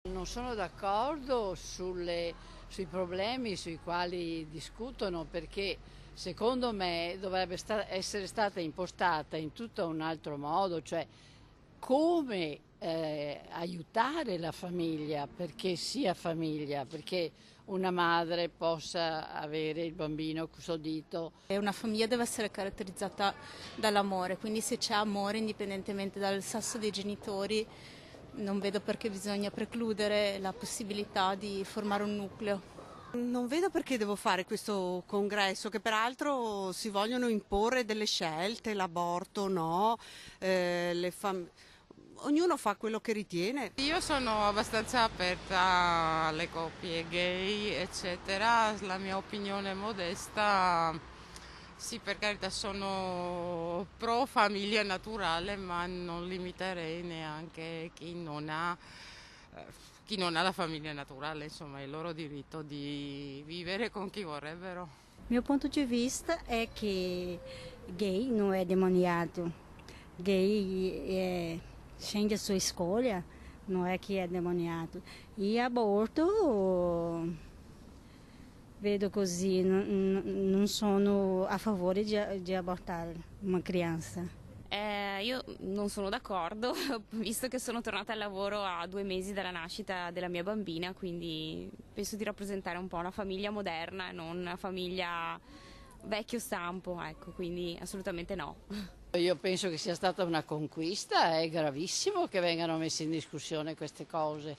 Non sono d'accordo sui problemi sui quali discutono perché secondo me dovrebbe essere stata impostata in tutto un altro modo, cioè come aiutare la famiglia perché sia famiglia, perché una madre possa avere il bambino custodito. E una famiglia deve essere caratterizzata dall'amore, quindi se c'è amore indipendentemente dal sesso dei genitori, non vedo perché bisogna precludere la possibilità di formare un nucleo. Non vedo perché devo fare questo congresso, che peraltro si vogliono imporre delle scelte, l'aborto no, ognuno fa quello che ritiene. Io sono abbastanza aperta alle coppie gay, eccetera. La mia opinione modesta, sì, per carità, sono pro famiglia naturale, ma non limiterei neanche chi non ha la famiglia naturale, insomma, è il loro diritto di vivere con chi vorrebbero. Meu ponto de vista é que gay não é demoniado. Gay é sente a sua escolha, não é que é demoniado. E aborto, vedo così, non sono a favore di abortare una crianza. Io non sono d'accordo, visto che sono tornata al lavoro a 2 mesi dalla nascita della mia bambina, quindi penso di rappresentare un po' una famiglia moderna e non una famiglia vecchio stampo, ecco, quindi assolutamente no. Io penso che sia stata una conquista, è gravissimo che vengano messe in discussione queste cose.